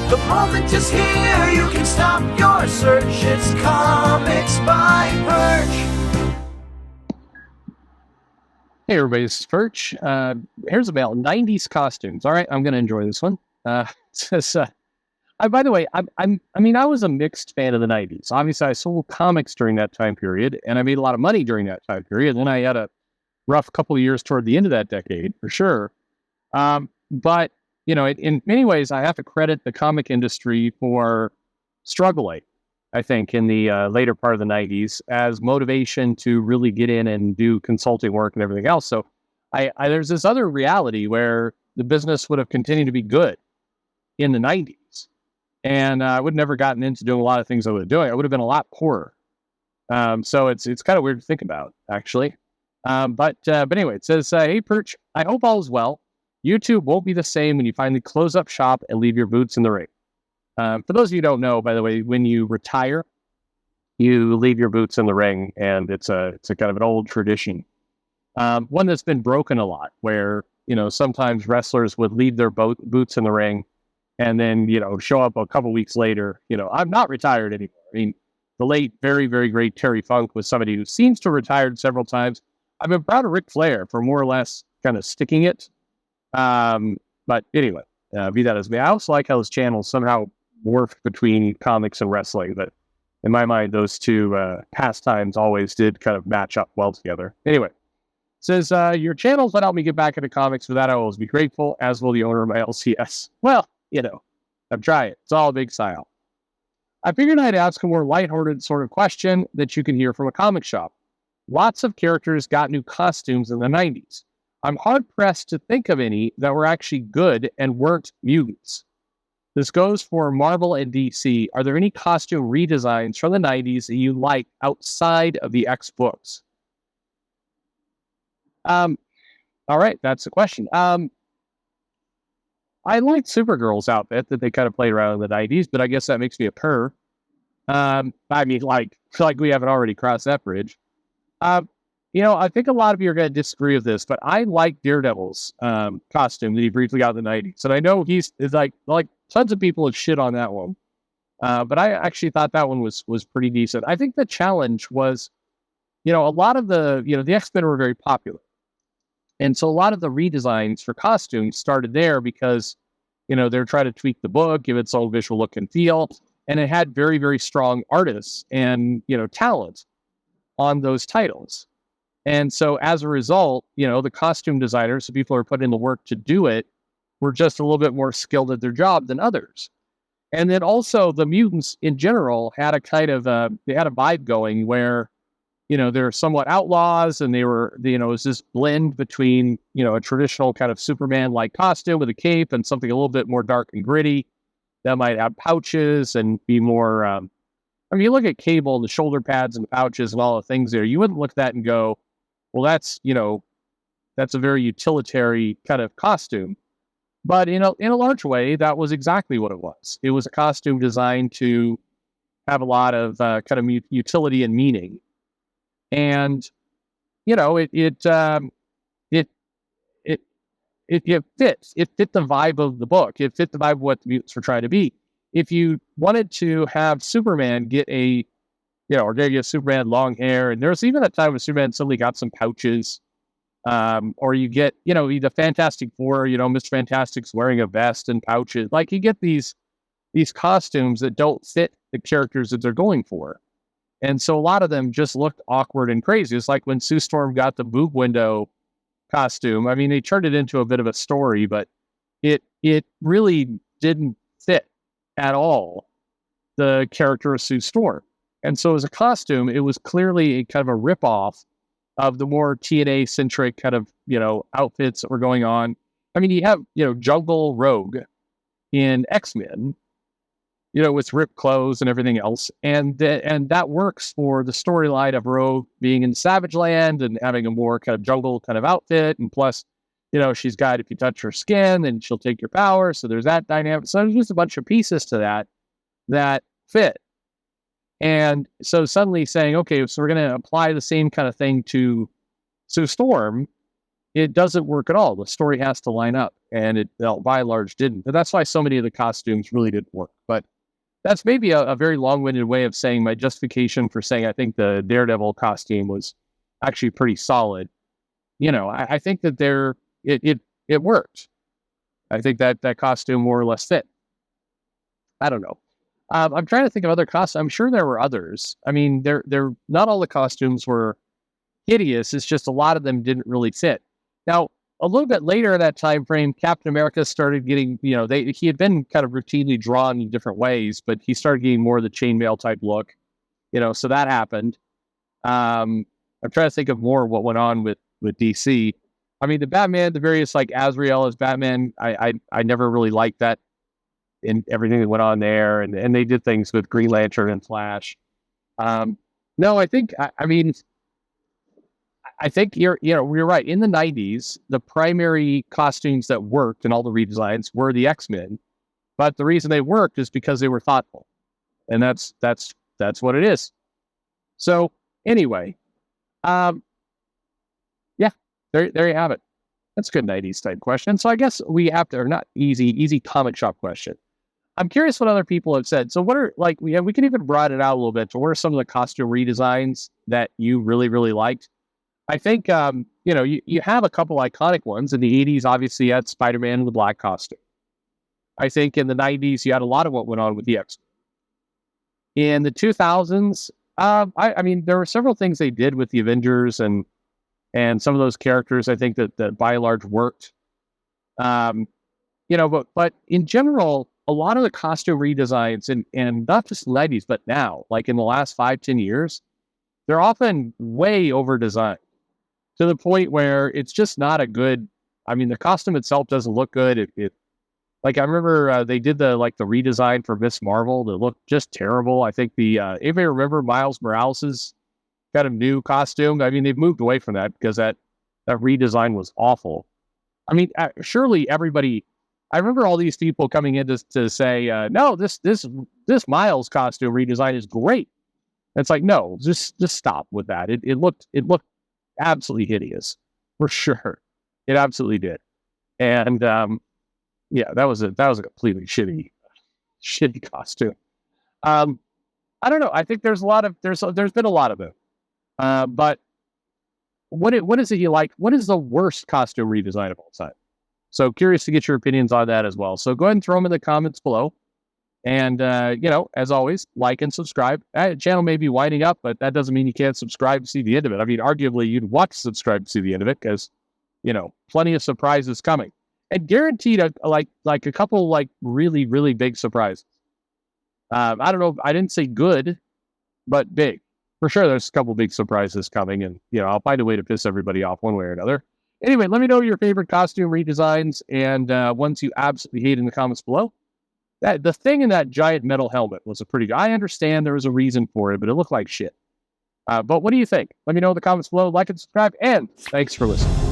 The moment is here, you can stop your search. It's Comics by Perch. Hey everybody, this is Perch. Here's about 90s costumes. All right, I'm going to enjoy this one. By the way, I was a mixed fan of the 90s. Obviously, I sold comics during that time period, and I made a lot of money during that time period. Then I had a rough couple of years toward the end of that decade, for sure. But, in many ways, I have to credit the comic industry for struggling, I think, in the later part of the 90s as motivation to really get in and do consulting work and everything else. So there's this other reality where the business would have continued to be good in the 90s. And I would have never gotten into doing a lot of things I was doing. I would have been a lot poorer. So it's kind of weird to think about, actually. But anyway, it says, hey, Perch, I hope all is well. YouTube won't be the same when you finally close up shop and leave your boots in the ring. For those of you who don't know, by the way, when you retire, you leave your boots in the ring, and it's a kind of an old tradition. One that's been broken a lot, where, sometimes wrestlers would leave their boots in the ring and then, show up a couple weeks later, I'm not retired anymore. I mean, the late, very, very great Terry Funk was somebody who seems to have retired several times. I've been proud of Ric Flair for more or less kind of sticking it. But anyway, be that as may. I also like how his channel somehow morphed between comics and wrestling. But in my mind, those two pastimes always did kind of match up well together. Anyway, it says, your channels let help me get back into comics. For that, I will always be grateful, as will the owner of my LCS. Well, I'm trying. It's all a big sigh. I figured I'd ask a more lighthearted sort of question that you can hear from a comic shop. Lots of characters got new costumes in the 90s. I'm hard-pressed to think of any that were actually good and weren't mutants. This goes for Marvel and DC. Are there any costume redesigns from the 90s that you like outside of the X books? All right, that's the question. I liked Supergirl's outfit that they kind of played around in the 90s, but I guess that makes me a purr. Like we haven't already crossed that bridge. I think a lot of you are going to disagree with this, but I like Daredevil's costume that he briefly got in the 90s. And I know he's like tons of people have shit on that one. But I actually thought that one was pretty decent. I think the challenge was, a lot of the X-Men were very popular. And so a lot of the redesigns for costumes started there because, they're trying to tweak the book, give it its own visual look and feel. And it had very, very strong artists and, talent on those titles. And so as a result, the costume designers, the people who are putting in the work to do it, were just a little bit more skilled at their job than others. And then also the mutants in general had a kind of, they had a vibe going where, they're somewhat outlaws, and they were, it was this blend between, a traditional kind of Superman-like costume with a cape and something a little bit more dark and gritty that might have pouches and be more, you look at Cable, the shoulder pads and the pouches and all the things there, you wouldn't look at that and go, well, that's a very utilitarian kind of costume. But in a large way, that was exactly what it was. It was a costume designed to have a lot of kind of utility and meaning. And, it fits. It fit the vibe of the book. It fit the vibe of what the mutants were trying to be. If you wanted to have Superman get or get Superman long hair, and there was even a time when Superman suddenly got some pouches, or you get, the Fantastic Four, Mr. Fantastic's wearing a vest and pouches. Like, you get these costumes that don't fit the characters that they're going for. And so a lot of them just looked awkward and crazy. It's like when Sue Storm got the boob window costume. I mean, they turned it into a bit of a story, but it really didn't fit at all the character of Sue Storm. And so as a costume, it was clearly a kind of a ripoff of the more TNA-centric kind of, outfits that were going on. I mean, you have, Jungle Rogue in X-Men, with ripped clothes and everything else. And that works for the storyline of Rogue being in Savage Land and having a more kind of jungle kind of outfit. And plus, she's got, if you touch her skin, then she'll take your power. So there's that dynamic. So there's just a bunch of pieces to that fit. And so suddenly saying, okay, so we're going to apply the same kind of thing to Sue Storm, it doesn't work at all. The story has to line up. and it by and large didn't. And that's why so many of the costumes really didn't work. But that's maybe a very long-winded way of saying my justification for saying I think the Daredevil costume was actually pretty solid. I think that it worked. I think that costume more or less fit. I don't know. I'm trying to think of other costumes. I'm sure there were others. I mean, they're not all the costumes were hideous. It's just a lot of them didn't really fit. Now, a little bit later in that time frame, Captain America started getting, he had been kind of routinely drawn in different ways, but he started getting more of the chainmail type look, so that happened. I'm trying to think of more what went on with DC. I mean, the Batman, the various like Azrael as Batman, I never really liked that and everything that went on there, and they did things with Green Lantern and Flash. No, I think you're right. In the 90s, the primary costumes that worked in all the redesigns were the X-Men, but the reason they worked is because they were thoughtful, and that's what it is. So anyway, yeah, there you have it. That's a good 90s type question. So I guess we have to, or not easy comic shop question. I'm curious what other people have said. So what are, like, we can even broaden it out a little bit. So what are some of the costume redesigns that you really, really liked? I think, you have a couple iconic ones. In the 80s, obviously, you had Spider-Man in the black costume. I think in the 90s, you had a lot of what went on with the X. In the 2000s, I mean, there were several things they did with the Avengers and some of those characters, I think that by and large worked. But in general, a lot of the costume redesigns, and not just the 90s, but now, like in the last 5-10 years, they're often way over designed to the point where it's just not a good. I mean, the costume itself doesn't look good. Like I remember they did the redesign for Miss Marvel that looked just terrible. I think anybody remember Miles Morales' kind of new costume? I mean, they've moved away from that because that redesign was awful. I mean, surely everybody. I remember all these people coming in to say, no, this Miles costume redesign is great. It's like, no, just stop with that. It looked absolutely hideous, for sure. It absolutely did. And yeah, that was a completely shitty costume. I don't know. I think there's been a lot of them. But what is it you like? What is the worst costume redesign of all time? So curious to get your opinions on that as well. So go ahead and throw them in the comments below. And, as always, like and subscribe. The channel may be winding up, but that doesn't mean you can't subscribe to see the end of it. I mean, arguably, you'd want to subscribe to see the end of it because, plenty of surprises coming. And guaranteed, a couple, really, really big surprises. I don't know. I didn't say good, but big. For sure, there's a couple big surprises coming. And, I'll find a way to piss everybody off one way or another. Anyway, let me know your favorite costume redesigns and ones you absolutely hate in the comments below. The thing in that giant metal helmet was a pretty good. I understand there was a reason for it, but it looked like shit. But what do you think? Let me know in the comments below. Like and subscribe, and thanks for listening.